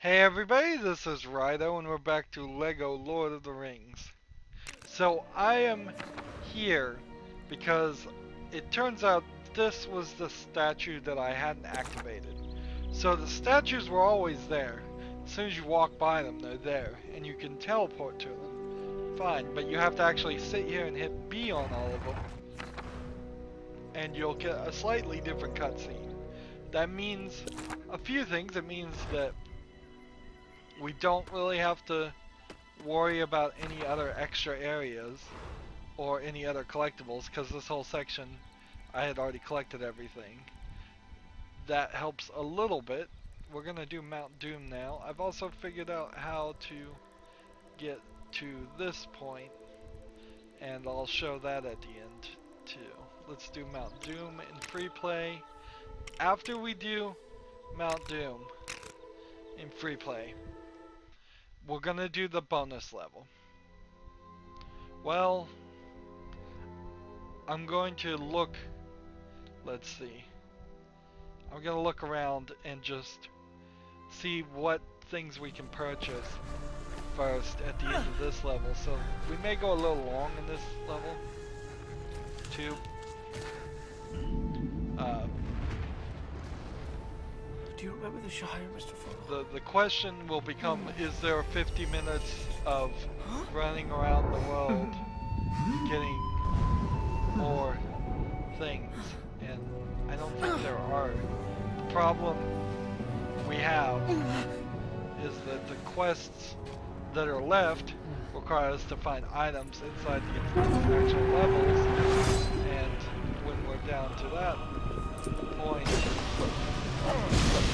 Hey everybody, this is Rydo and we're back to Lego Lord of the Rings. So I am here because it turns out this was the statue that I hadn't activated. So the statues were always there. As soon as you walk by them, they're there and you can teleport to them. Fine, but you have to actually sit here and hit B on all of them and you'll get a slightly different cutscene. That means a few things. It means that we don't really have to worry about any other extra areas or any other collectibles because this whole section I had already collected everything. That helps a little bit. We're gonna do Mount Doom now. I've also figured out how to get to this point and I'll show that at the end too. Let's do Mount Doom in free play. After we do Mount Doom in free play, we're gonna do the bonus level. Well, I'm going to look, let's see. I'm gonna look around and just see what things we can purchase first at the end of this level. So we may go a little long in this level too. Do you remember the Shire, Mr. Frodo? The question will become, is there 50 minutes of running around the world getting more things? And I don't think there are. The problem we have is that the quests that are left require us to find items inside the actual levels, and when we're down to that point,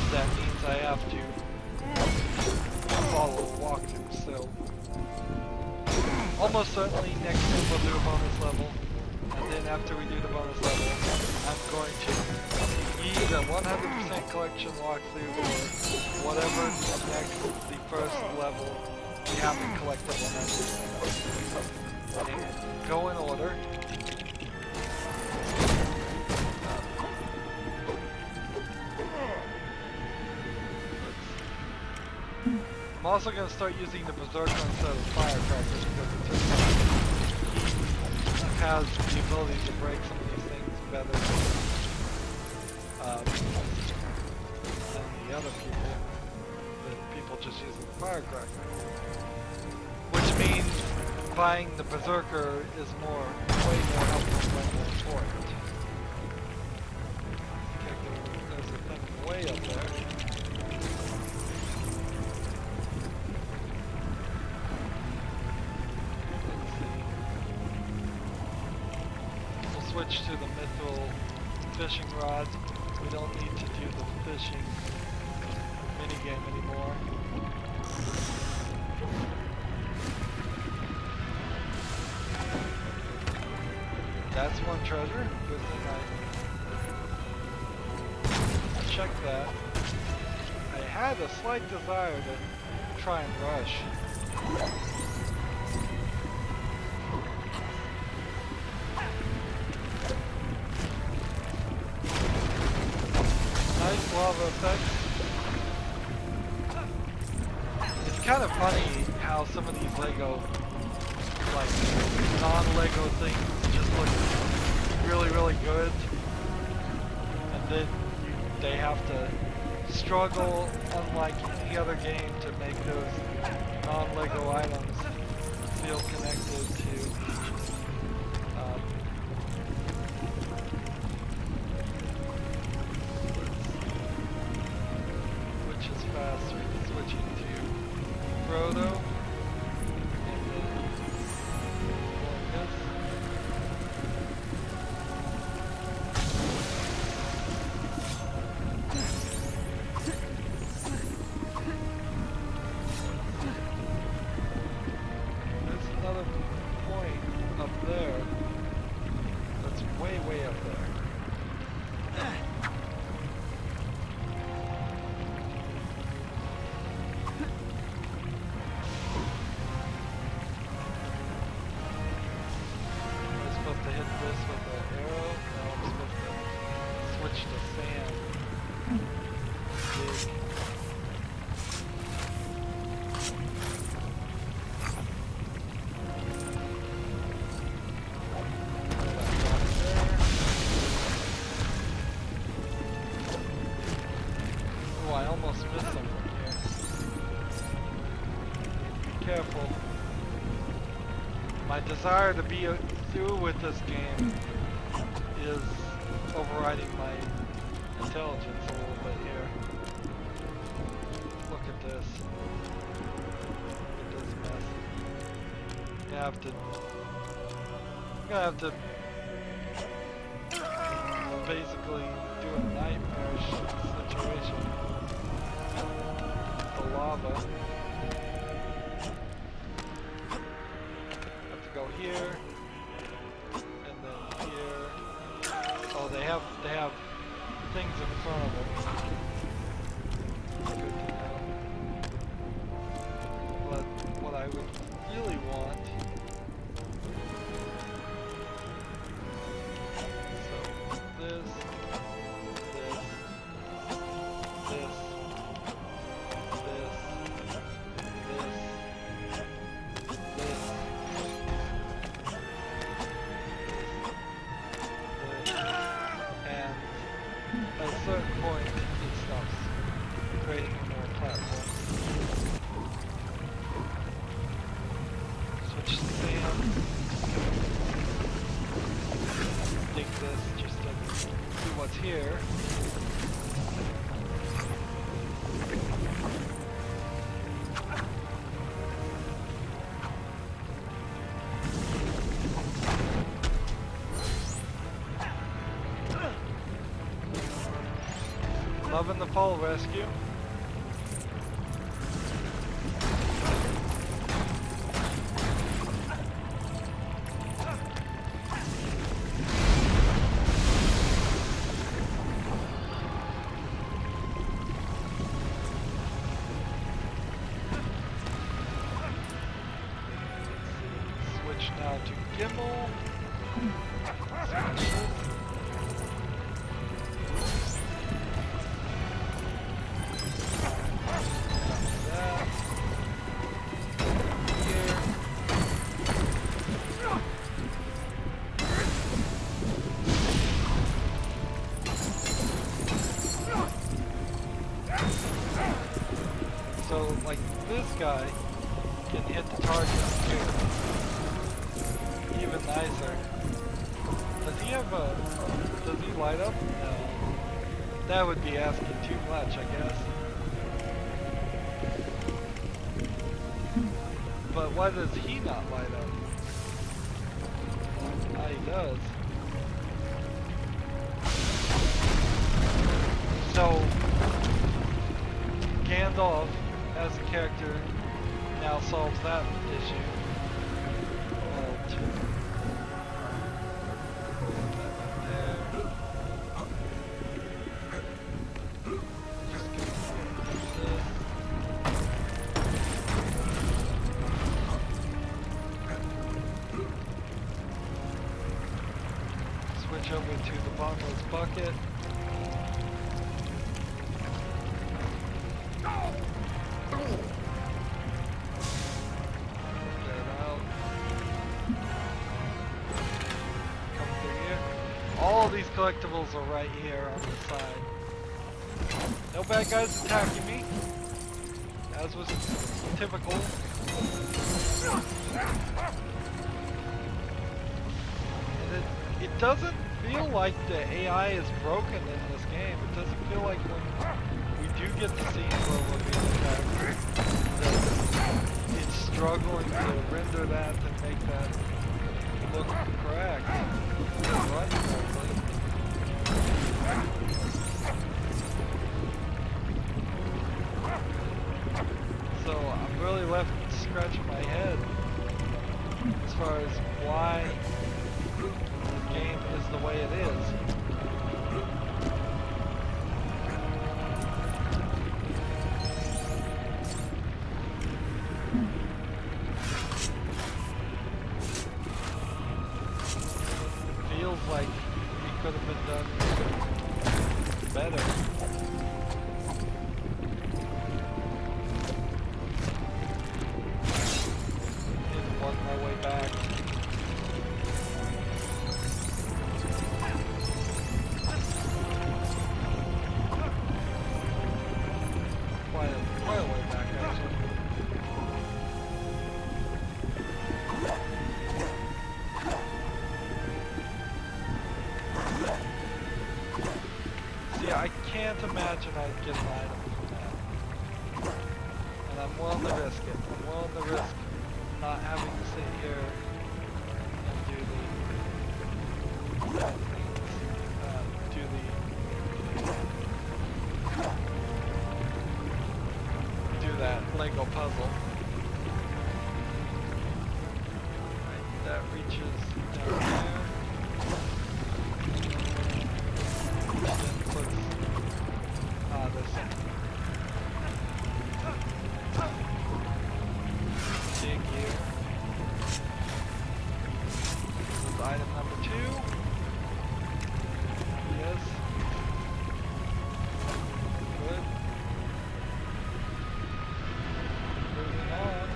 that means I have to follow a walkthrough. So almost certainly next time we'll do a bonus level, and then after we do the bonus level, I'm going to either 100% collection walkthrough or whatever next the first level we haven't collected 100%. And go in order. I'm also going to start using the Berserker instead of Firecrackers because it turns out he has the ability to break some of these things better than the other people. The people just using the Firecracker. Which means buying the Berserker is way more helpful, way more important. Okay, there's a thing way up there. Switch to the mithril fishing rod. We don't need to do the fishing minigame anymore. That's one treasure. Good thing I checked that. I had a slight desire to try and rush. Nice lava effects. It's kind of funny how some of these Lego, like non-Lego things, just look really good, and then they have to struggle, unlike any other game, to make those non-Lego items feel connected to faster, switching to Frodo, and then like this. There's another point up there that's way up there. my desire to be through with this game is overriding my intelligence a little bit here. Look at this. Look at this mess. I'm gonna have to basically do a nightmarish situation. The lava. Have to go here, and then here. Oh, they have things in front of them. Good to know. But what I would really want. So this, this, this, this, this, this, and at a certain point it stops creating more platforms. Switch sand. Dig this just to see what's here. Loving the pole rescue. Switch now to Gimli. Switch it. So, like, this guy can hit the target too. Even nicer. Does he have a... does he light up? No. That would be asking too much, I guess. But why does he not light up? Ah, he does. So, Gandalf, as a character, now solves that issue. Well, switch over to the bottomless bucket. All these collectibles are right here on the side. No bad guys attacking me, as was typical. And it doesn't feel like the AI is broken in this game. It doesn't feel like when we do get the scenes where we're being attacked, that it's struggling to render that and make that look correct. What? So I'm really left scratching my head as far as why the game is the way it is. Feels like it could have been done better. Need one more way back. imagine I'd get an item from that. And I'm willing to risk it. I'm willing to risk not having to sit here and do the do that Lego puzzle. Right, that reaches down there. Then puts this dig here. This is item number 2. Yes. Good. Moving on.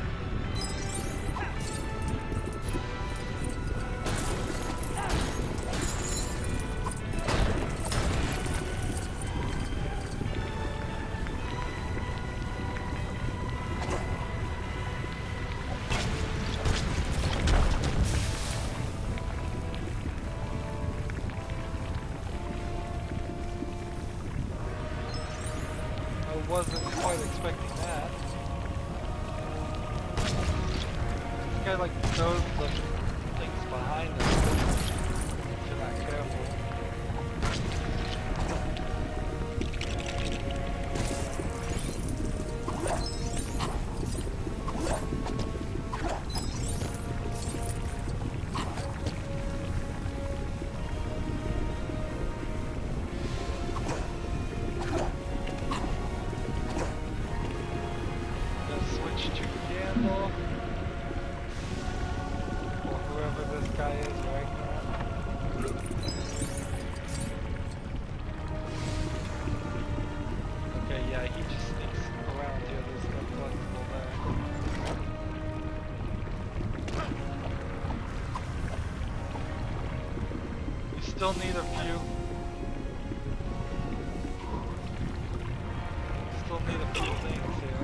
I wasn't quite expecting that. This guy like throws the things behind him if you're not careful. Switch to Gandalf, or whoever this guy is right now. Okay, yeah, he just sneaks around here. There's no collectible there. You still need a few. Still need a few things here.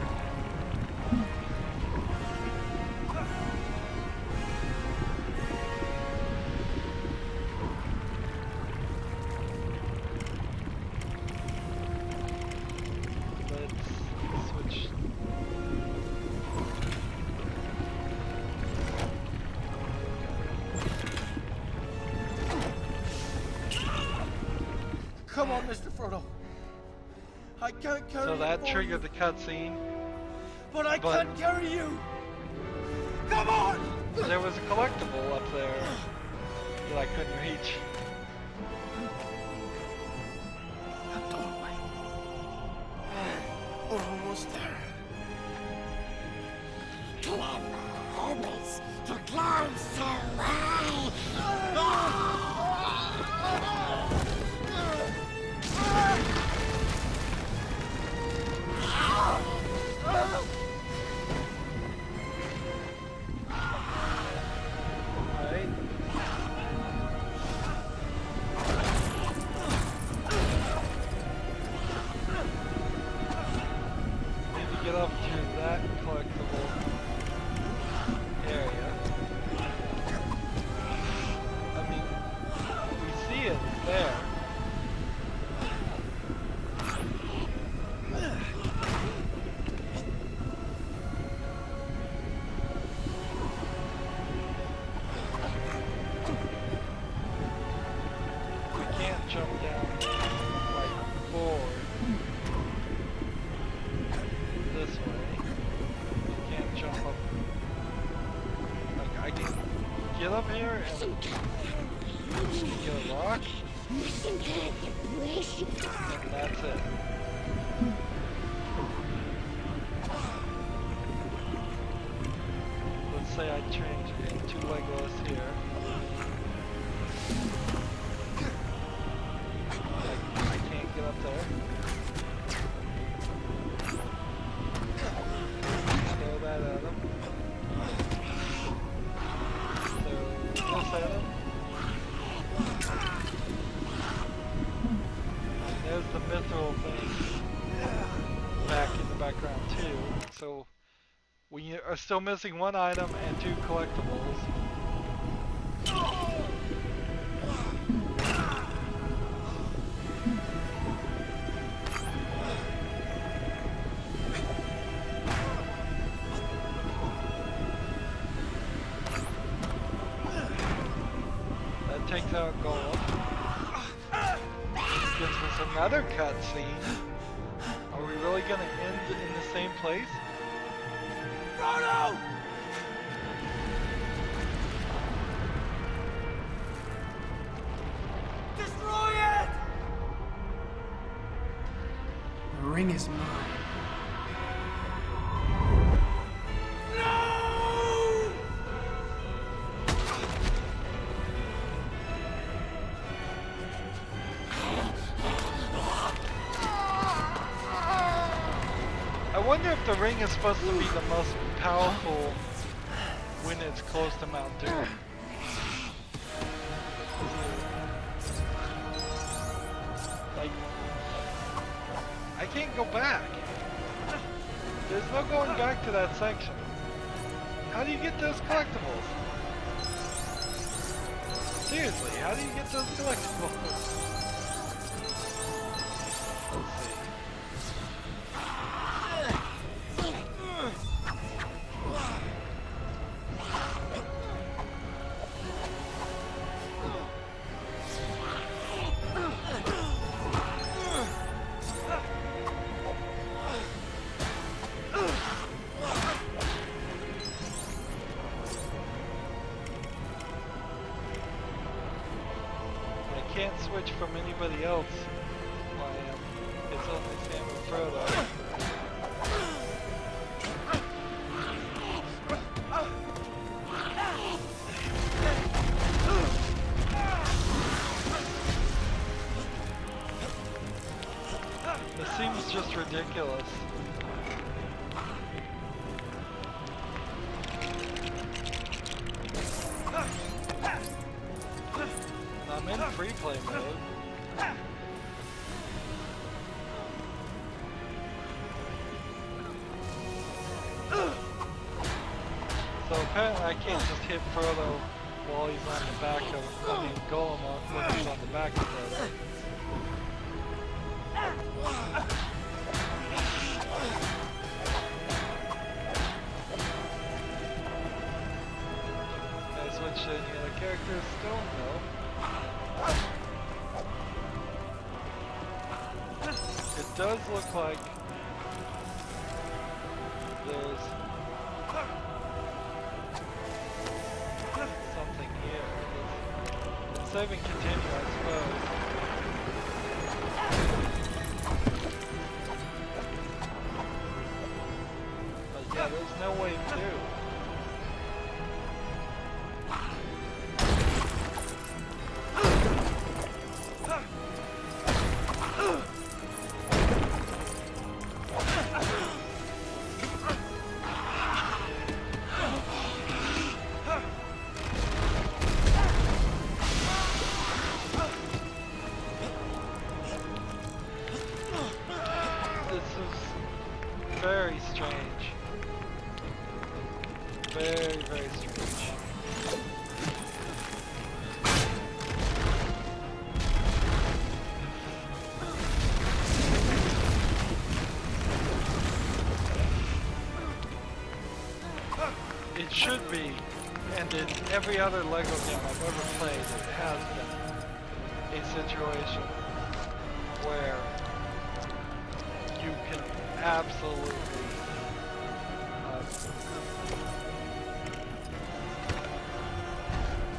Come on, Mr. Frodo. I can't carry you. So that triggered the cutscene. But I can't carry you. Come on! There was a collectible up there that I couldn't reach. A doorway. We're almost there. Clever hobbits to climb so high. Alright. Need to get up to that collectible area. I mean, we see it there. Jump down like forward this way. You can't jump up. Like I can get up here and get a rock, and that's it. Let's say I change into Legolas here. Get up there. Throw that at him. Throw this at him. There's the mithril thing back in the background too. So we are still missing one item and 2 collectibles. takes out Gollum. Gives us another cutscene. Are we really gonna end in the same place? Frodo! Destroy it! The ring is mine. No! I wonder if the ring is supposed to be the most powerful when it's close to Mount Doom. Like, I can't go back. There's no going back to that section. How do you get those collectibles? Seriously, how do you get those collectibles? Let's see. Can't switch from anybody else. It's only Sam and Frodo. This seems just ridiculous. I'm in free play mode. So apparently I can't just hit Frodo while he's on the back of, I mean Gollum when he's on the back of Frodo. Can I switch to any other characters? Still no. It does look like there's something here. Save and continue, I suppose. But yeah, there's no way to. Very strange. Very, very strange. It should be, and in every other Lego game I've ever played, it has been a situation where you can absolutely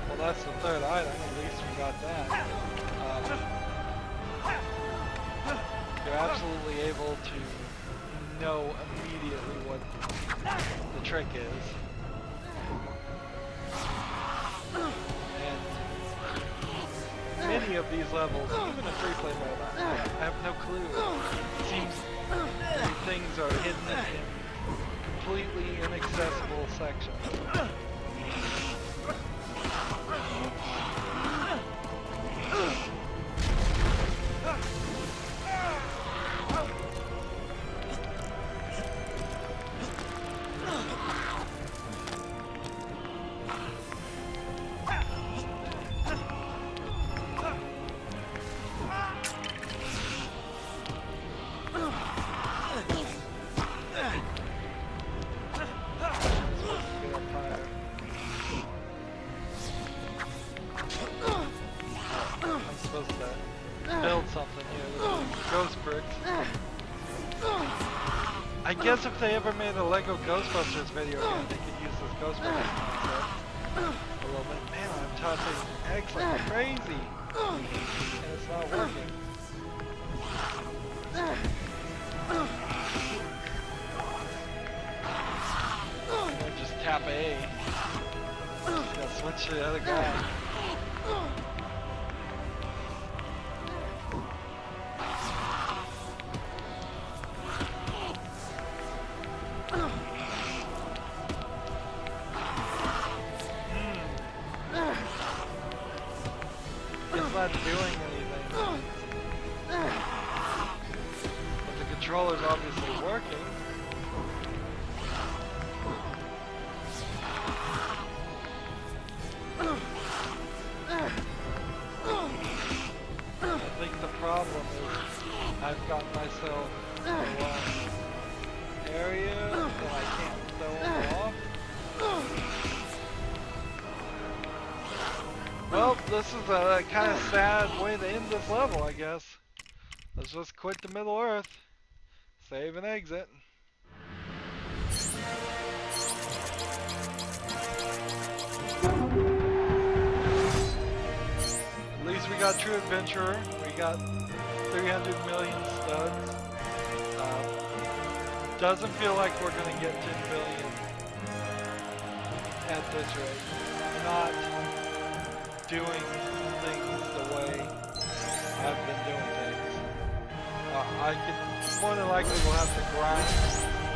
well, that's the third item, at least we got that. You're absolutely able to know immediately what the trick is. And many of these levels, even in free play mode, I have no clue. It seems things are hidden in completely inaccessible sections. guess if they ever made a Lego Ghostbusters video game, they could use this Ghostbusters concept a little bit. Man, I'm tossing eggs like crazy, and it's not working. I'm gonna just tap A. Just gotta switch to the other guy. It's not doing anything. But the controller's obviously working. I think the problem is I've got myself in the wrong area and I can't throw them off. Well, this is a kind of sad way to end this level, I guess. Let's just quit the Middle Earth, save and exit. At least we got True Adventurer. We got 300 million studs. Doesn't feel like we're gonna get 10 billion at this rate. We're not doing things the way I've been doing things. I could more than likely will have to grind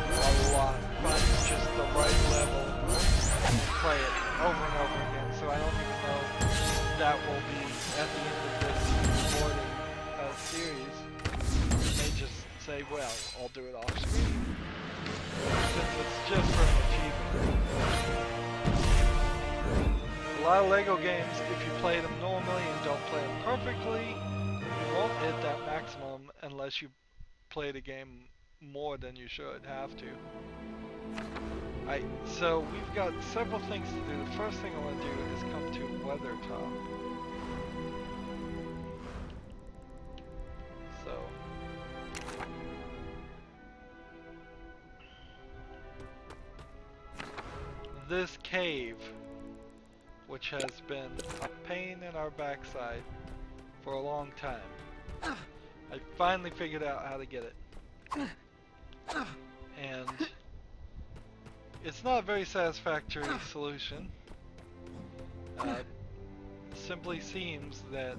a lot, but just the right level and play it over and over again. So I don't even know if that will be at the end of this recording series. They just say, well, I'll do it off screen, since it's just for an achievement. A lot of Lego games, if you play them normally and don't play them perfectly, you won't hit that maximum unless you play the game more than you should have to. So we've got several things to do. The first thing I want to do is come to Weathertop. So this cave, which has been a pain in our backside for a long time, I finally figured out how to get it. And it's not a very satisfactory solution. Simply seems that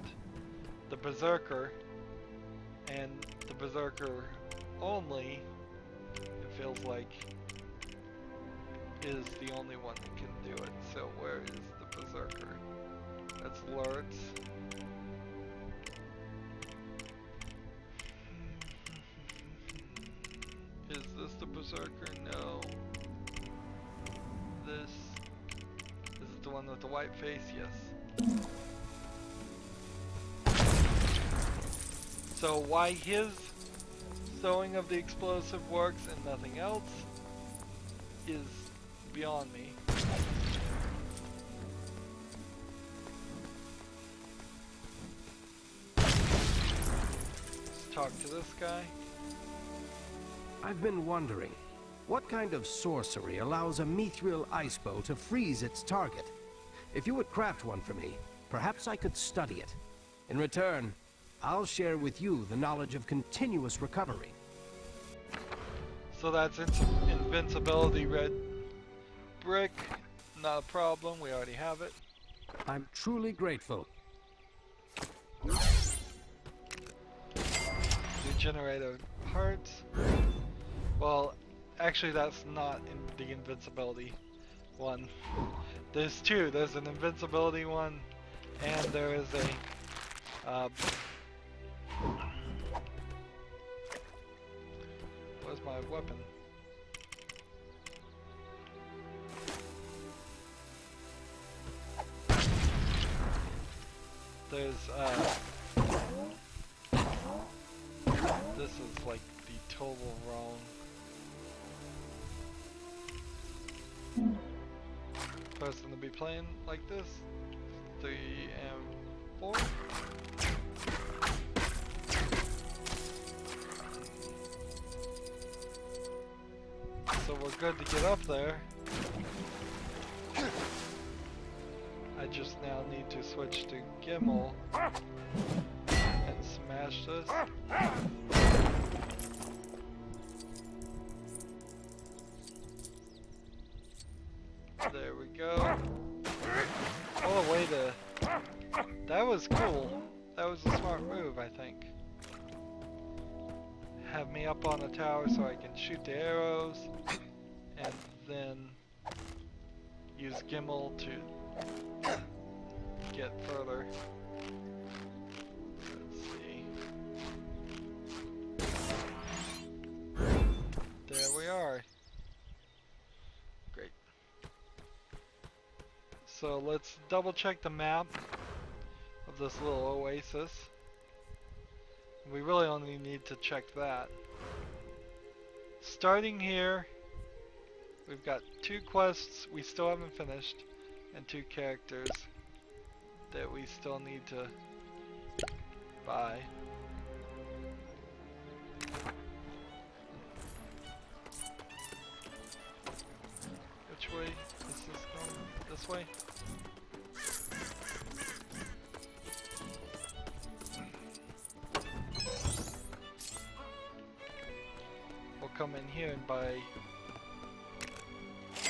the Berserker, and the Berserker only, it feels like, is the only one that can do it. So where is the Berserker? That's Lurtz. Is this the Berserker? No. This is it the one with the white face? Yes. So why his throwing of the explosive works and nothing else is beyond me. Let's talk to this guy. I've been wondering, what kind of sorcery allows a mithril ice bow to freeze its target? If you would craft one for me, perhaps I could study it. In return, I'll share with you the knowledge of continuous recovery. So that's invincibility red brick. Not a problem, we already have it. I'm truly grateful. Regenerator parts. Well, actually that's not in the invincibility one. There's two. There's an invincibility one, and there is a where's my weapon? There's this is like the total wrong. Person to be playing like this. 3 and 4. we're good to get up there. I just now need to switch to Gimli and smash this. There we go. Oh, a way to... That was cool. That was a smart move, I think. Have me up on the tower so I can shoot the arrows, and then use Gimli to get further. Let's see. There we are. Great. So let's double check the map of this little oasis. We really only need to check that. Starting here, we've got 2 quests we still haven't finished, and 2 characters that we still need to buy. Which way is this going? This way? We'll come in here and buy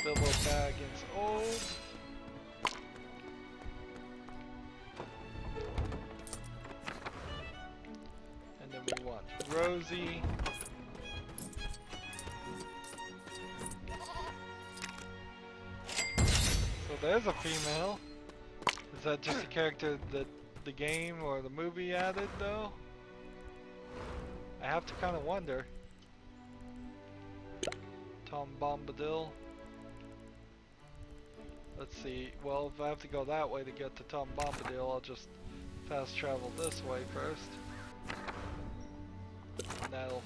Bilbo Baggins Old. And then we want Rosie. So there's a female. Is that just a character that the game or the movie added though? I have to kind of wonder. Tom Bombadil. Let's see. Well, if I have to go that way to get to Tom Bombadil, I'll just fast travel this way first. And that'll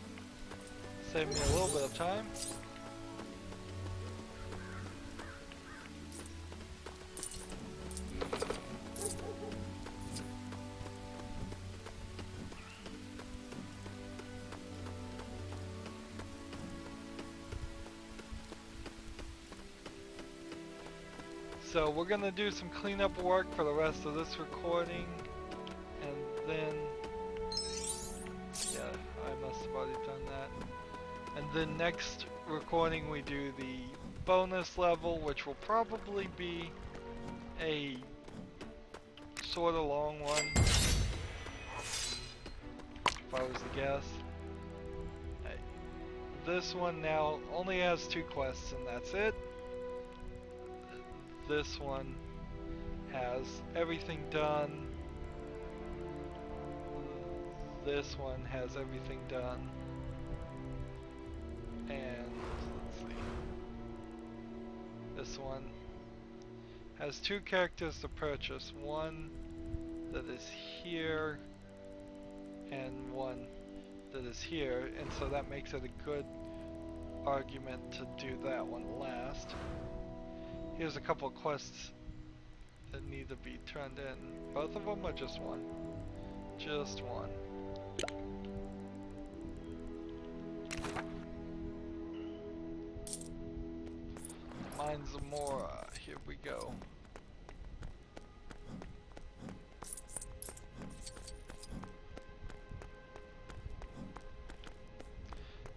save me a little bit of time. So we're gonna do some cleanup work for the rest of this recording, and then, yeah, I must have already done that. And then next recording we do the bonus level, which will probably be a sort of long one, if I was to guess. This one now only has 2 quests and that's it. This one has everything done. This one has everything done. And let's see. This one has 2 characters to purchase. One that is here and one that is here. And so that makes it a good argument to do that one last. Here's a couple of quests that need to be turned in. Both of them or just one? Just one. Mine Zamora. Here we go.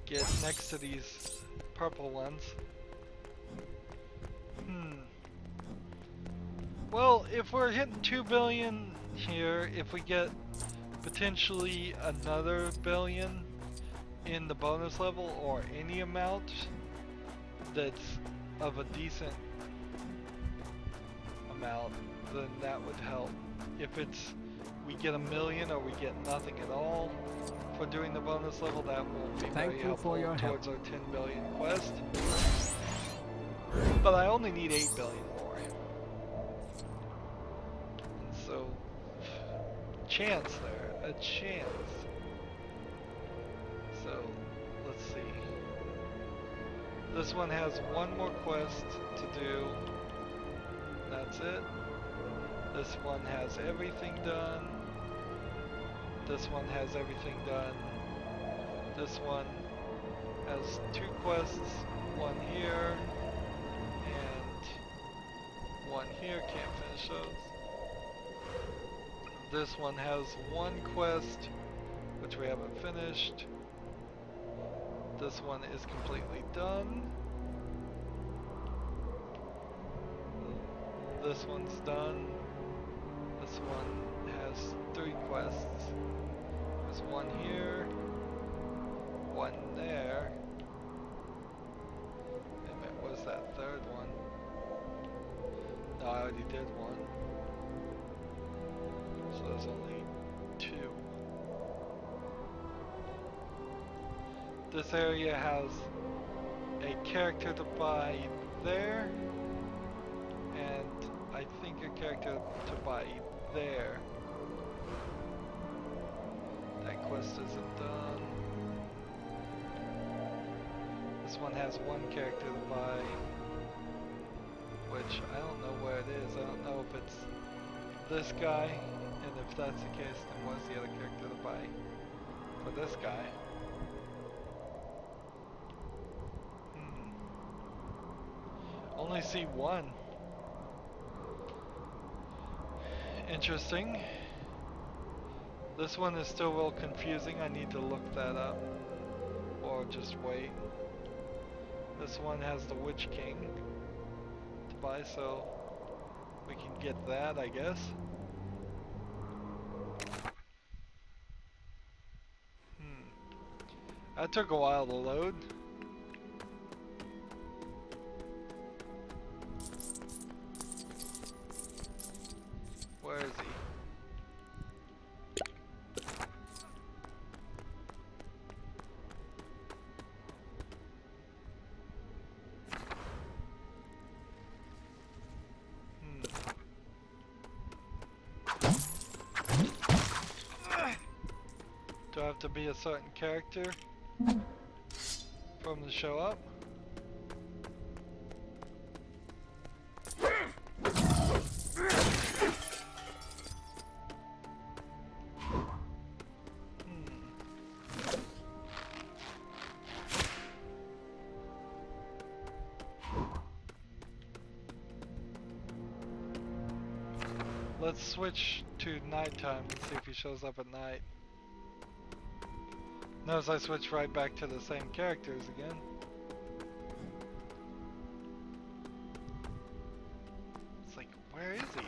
Get next to these purple ones. Well, if we're hitting 2 billion here, if we get potentially another billion in the bonus level or any amount that's of a decent amount, then that would help. If it's we get 1 million or we get nothing at all for doing the bonus level, that will be very helpful towards our 10 billion quest. But I only need 8 billion more. And so, chance there, a chance. So, let's see. This one has 1 more quest to do. That's it. This one has everything done. This one has everything done. This one has 2 quests. one here, and one here. Can't finish those. This one has one quest, which we haven't finished. This one is completely done. This one's done. This one has 3 quests. There's one here, one there. And it was that third one. No, I already did one. So there's only 2. This area has a character to buy there, and I think a character to buy there. That quest isn't done. This one has one character to buy, which I don't know where it is. I don't know if it's this guy, and if that's the case, then what's the other character to buy for this guy? Only see one. Interesting. This one is still real confusing. I need to look that up. Or just wait. This one has the Witch King to buy, so we can get that, I guess. That took a while to load. Where is he? Do I have to be a certain character for him to show up? Let's switch to nighttime and see if he shows up at night. Notice I switched right back to the same characters again. It's like, where is he?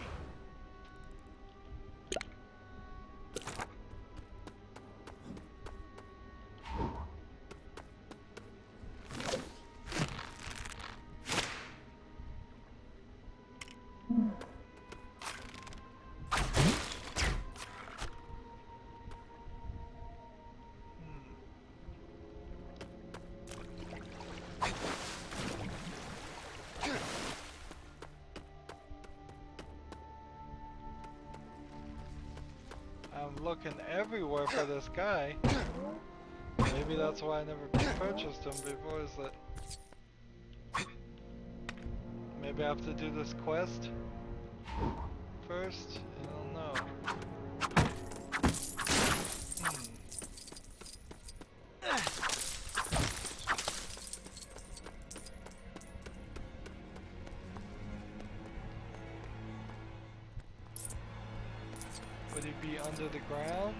I'm looking everywhere for this guy. Maybe that's why I never purchased him before, is that maybe I have to do this quest first? I don't know. Would he be under the ground?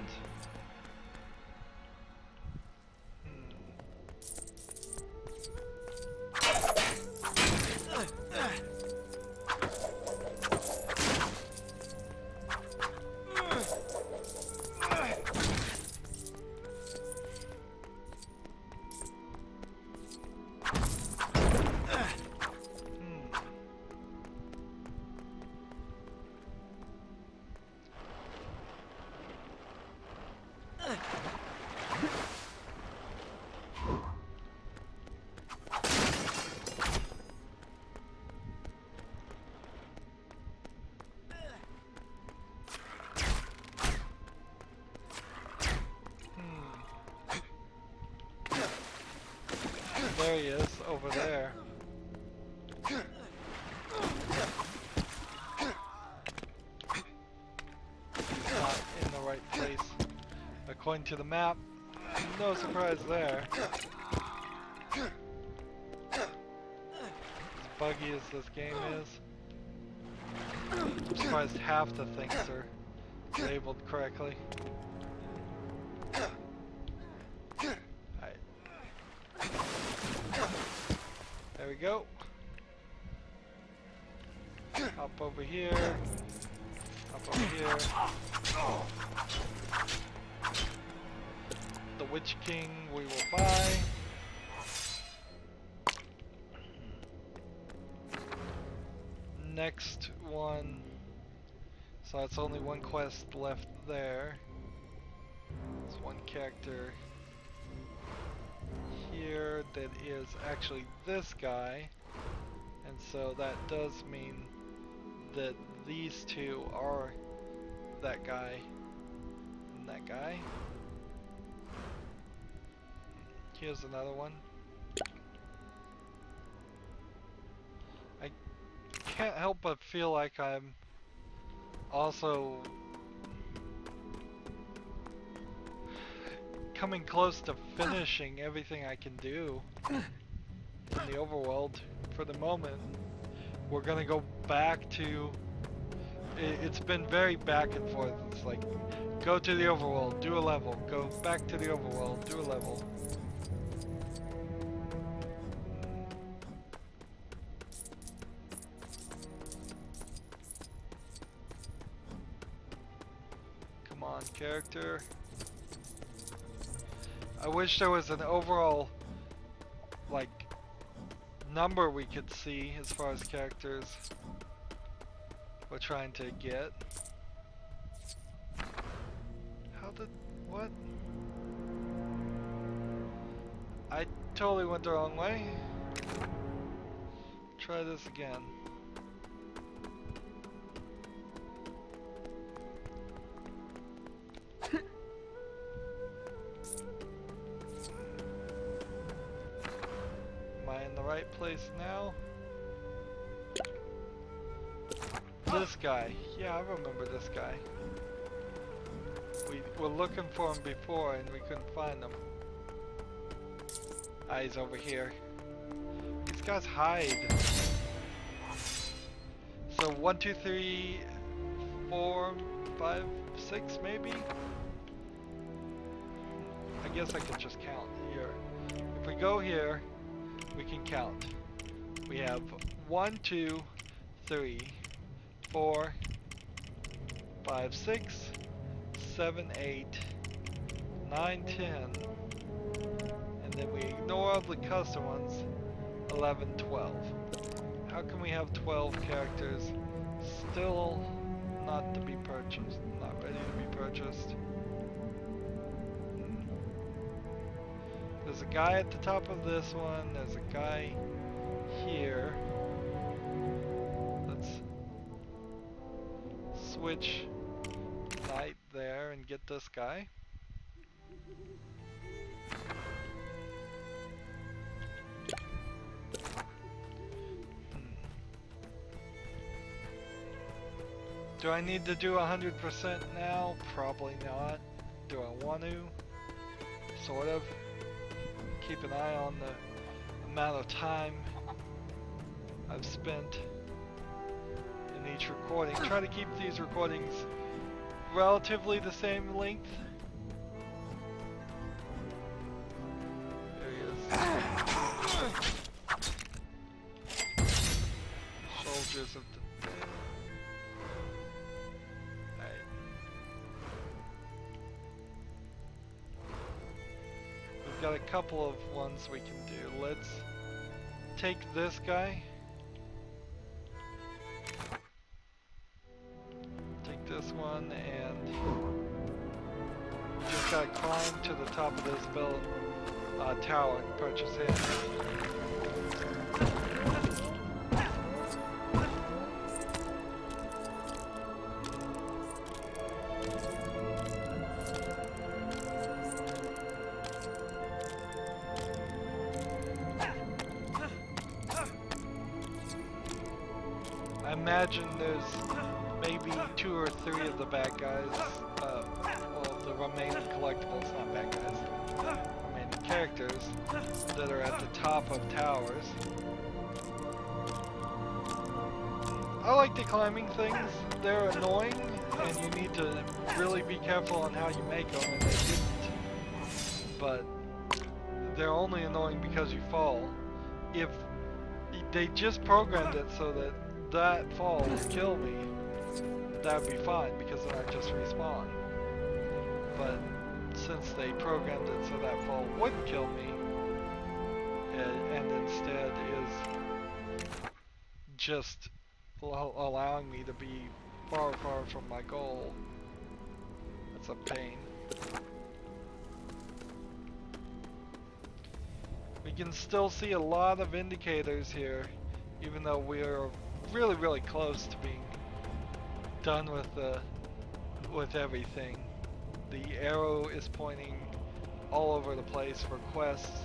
There he is, over there. He's not in the right place. According to the map, no surprise there. buggy as this game is. I'm surprised half the things are labeled correctly. Alright. There we go. Hop over here. Hop over here. The Witch King we will buy. Next one. So it's only one quest left there. There's one character here that is actually this guy. And so that does mean that these two are that guy and that guy. Here's another one. I can't help but feel like I'm also coming close to finishing everything I can do in the overworld for the moment. We're gonna go back to... It's been very back and forth. It's like, go to the overworld, do a level. Go back to the overworld, do a level. Come on, character. I wish there was an overall, like, number we could see as far as characters we're trying to get. How did... what? I totally went the wrong way. Try this again. Am I in the right place now? This guy. Yeah, I remember this guy. We were looking for him before and we couldn't find him. Ah, he's over here. These guys hide. So 1, 2, 3, 4, 5, 6 maybe? I guess I could just count here. If we go here, we can count. We have 1, 2, 3, 4, 5, 6, 7, 8, 9, 10, and then we ignore all the custom ones, 11, 12. How can we have 12 characters still not to be purchased, not ready to be purchased? There's a guy at the top of this one, there's a guy here. Let's switch knight there and get this guy. Do I need to do 100% now? Probably not. Do I want to? Sort of. Keep an eye on the amount of time I've spent in each recording. Try to keep these recordings relatively the same length. There he is. Soldiers of the dead. We've got a couple of ones we can do. Let's take this guy. Take this one and just gotta climb to the top of this tower and purchase him. I imagine there's maybe 2 or 3 of the bad guys, well, the remaining collectibles, not bad guys, remaining characters that are at the top of towers. I like the climbing things. They're annoying, and you need to really be careful on how you make them, and they didn't. But they're only annoying because you fall. If they just programmed it so that that fall would kill me, that would be fine, because then I just respawn. But since they programmed it so that fall wouldn't kill me, and instead is just allowing me to be far, far from my goal, that's a pain. We can still see a lot of indicators here, even though we're really, really close to being done with everything. The arrow is pointing all over the place for quests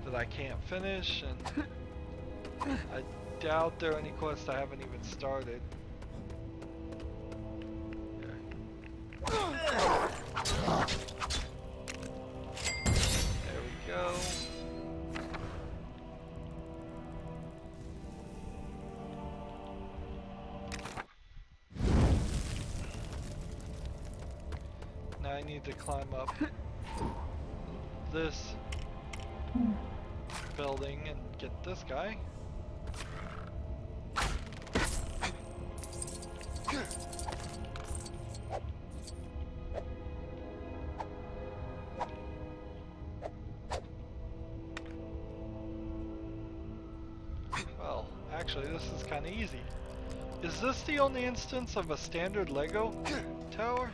that I can't finish, and I doubt there are any quests I haven't even started. There we go. Now I need to climb up this building and get this guy. Well, actually this is kind of easy. Is this the only instance of a standard Lego tower?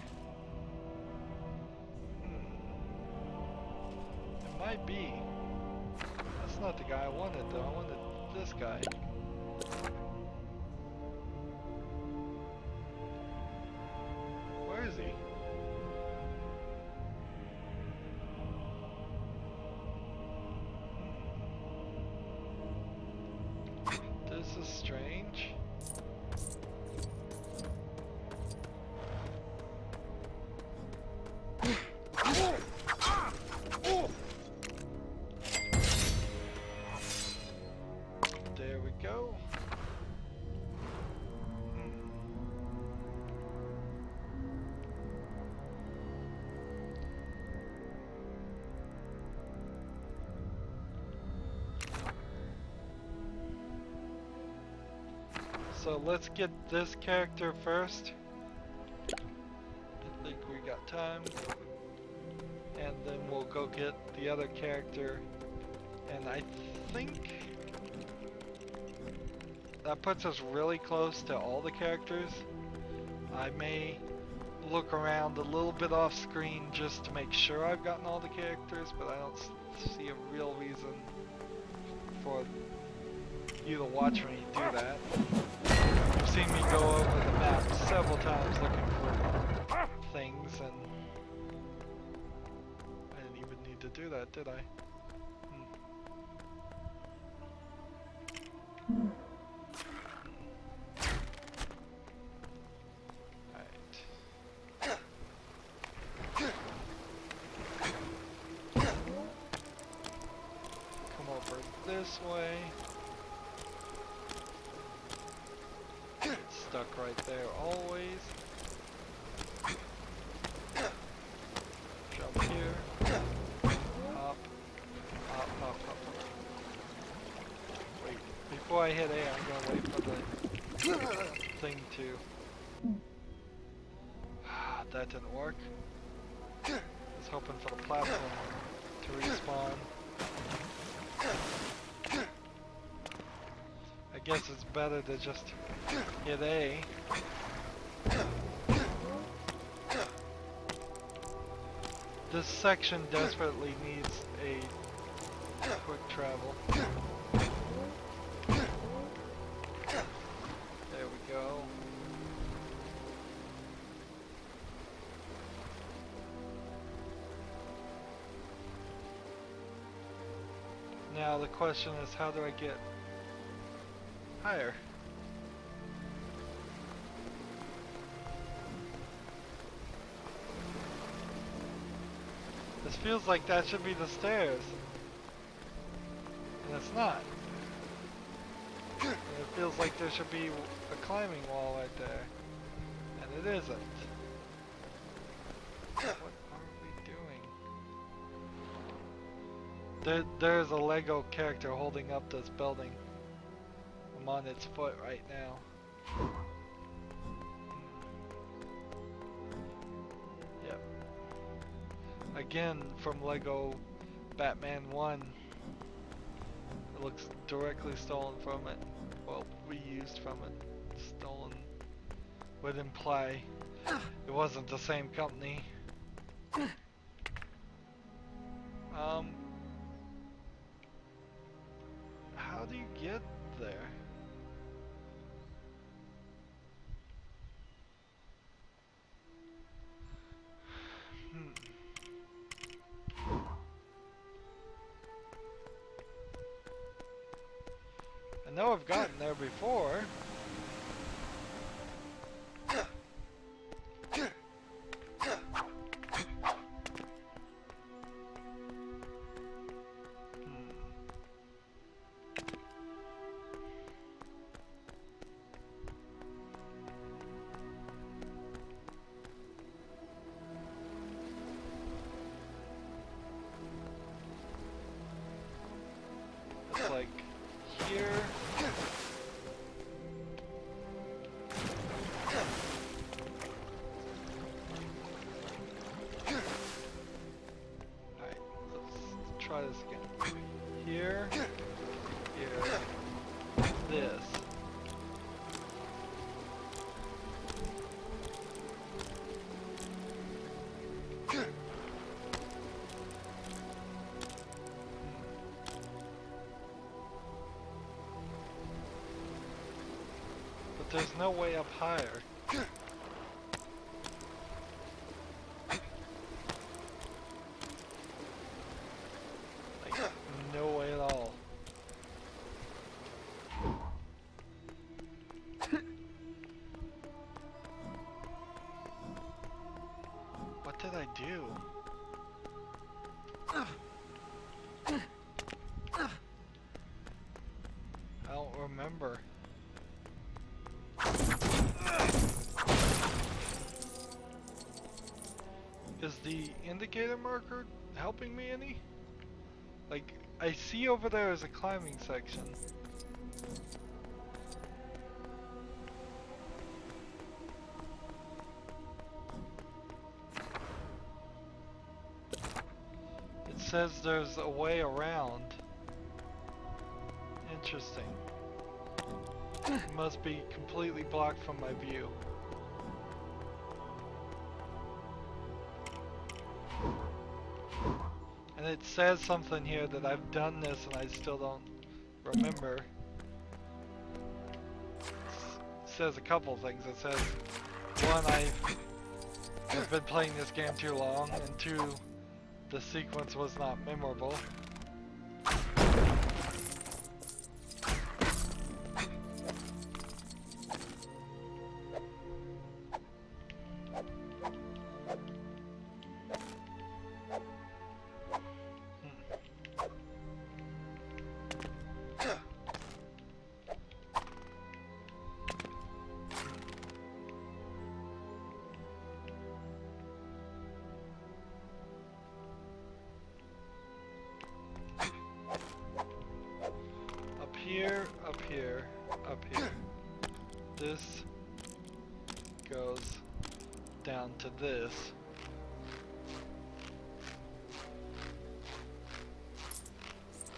It might be. That's not the guy I wanted though, I wanted this guy. Where is he? This is strange. There we go. So let's get this character first. I think we got time. And then we'll go get the other character. And I think that puts us really close to all the characters. I may look around a little bit off screen just to make sure I've gotten all the characters, but I don't see a real reason for you to watch me do that. You've seen me go over the map several times looking for things, and I didn't even need to do that, did I? This way. It's stuck right there always. Jump here. Hop. Hop, hop, hop. Wait. Before I hit A, I'm gonna wait for the thing to... That didn't work. I was hoping for the platform to respawn. I guess it's better to just hit A. This section desperately needs a quick travel. There we go. Now the question is, how do I get higher? This feels like that should be the stairs. And it's not. And it feels like there should be a climbing wall right there. And it isn't. What are we doing? There's a Lego character holding up this building. I'm on its foot right now. Yep. Again, from Lego Batman 1. It looks directly stolen from it. Well, reused from it. Stolen would imply it wasn't the same company. How do you get there? I know I've gotten there before. It's like here. Alright, let's try this again. Here, this. But there's no way up higher. Like, no way at all. What did I do? I don't remember. Is the indicator marker helping me any? Like, I see over there is a climbing section. It says there's a way around. Interesting. It must be completely blocked from my view. And it says something here that I've done this and I still don't remember. It says a couple things. It says, one, I've been playing this game too long, and two, the sequence was not memorable. Here, up here, up here. This goes down to this.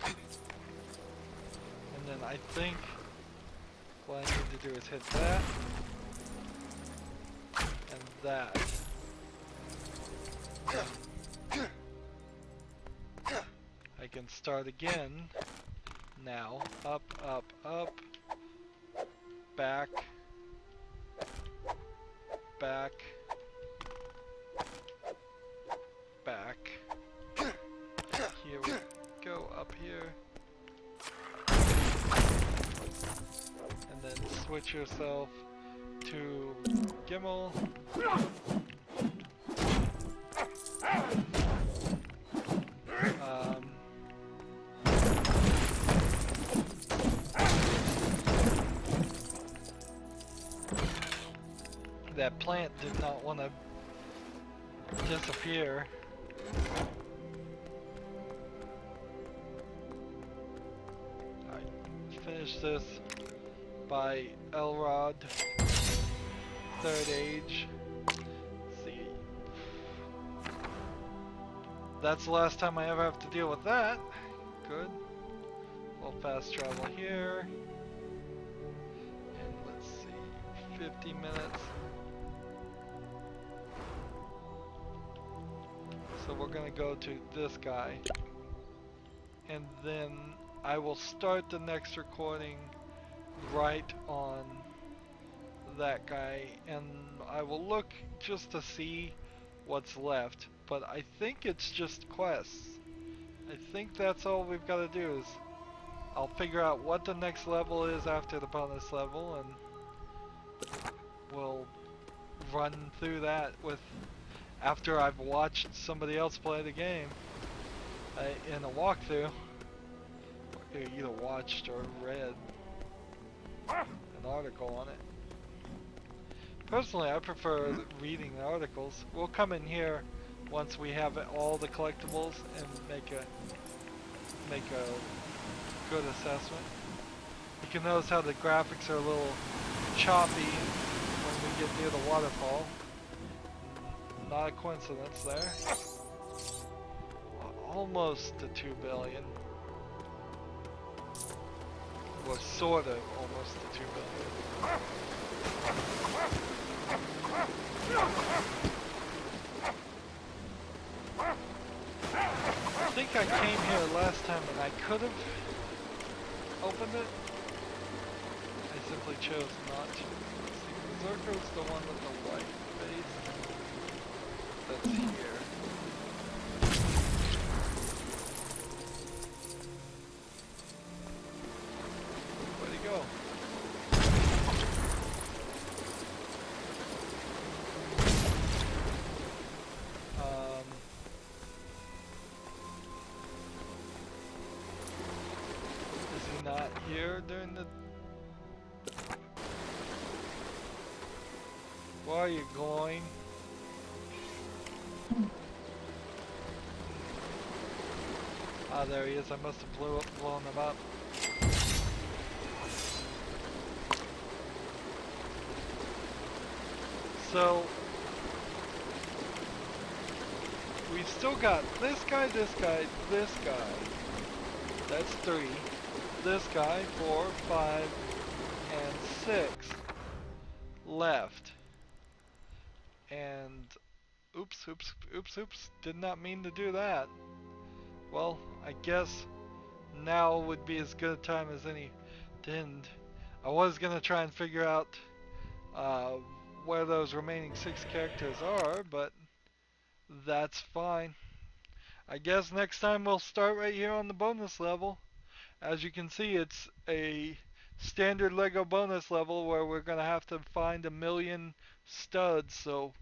And then I think what I need to do is hit that and that. I can start again. Now, up, up, up, back, back, back. Here we go, up here. And then switch yourself to Gimli. that plant did not want to disappear. I finished this by Elrod, Third Age. Let's see. That's the last time I ever have to deal with that. Good. We'll fast travel here. And let's see, 50 minutes. So we're gonna go to this guy. And then I will start the next recording right on that guy. And I will look just to see what's left. But I think it's just quests. I think that's all we've got to do is I'll figure out what the next level is after the bonus level, and we'll run through that with after I've watched somebody else play the game in a walkthrough. Either watched or read an article on it. Personally, I prefer reading the articles. We'll come in here once we have all the collectibles and make a good assessment. You can notice how the graphics are a little choppy when we get near the waterfall. Not a coincidence there. Almost to 2 billion. Was sort of almost to 2 billion. I think I came here last time and I could have opened it. I simply chose not to. Let's see, Berserker's the one with the white face. That's here. Where'd he go? Not here during the... Where are you going? Ah, there he is. I must have blown him up. So we've still got this guy, this guy, this guy. That's 3. This guy, 4, 5, and 6 left. And oops, did not mean to do that. Well, I guess now would be as good a time as any to end. I was gonna try and figure out where those remaining 6 characters are, but that's fine. I guess next time we'll start right here on the bonus level. As you can see, it's a standard Lego bonus level where we're going to have to find 1,000,000 studs, so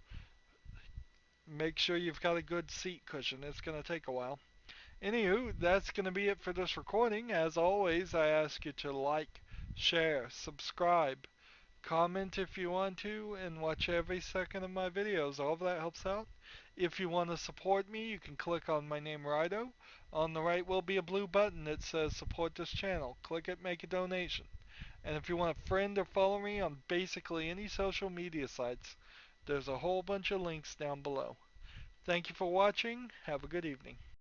make sure you've got a good seat cushion. It's going to take a while. Anywho, that's going to be it for this recording. As always, I ask you to like, share, subscribe, comment if you want to, and watch every second of my videos. All of that helps out. If you want to support me, you can click on my name, Rydo. On the right will be a blue button that says support this channel. Click it, make a donation. And if you want to friend or follow me on basically any social media sites, there's a whole bunch of links down below. Thank you for watching. Have a good evening.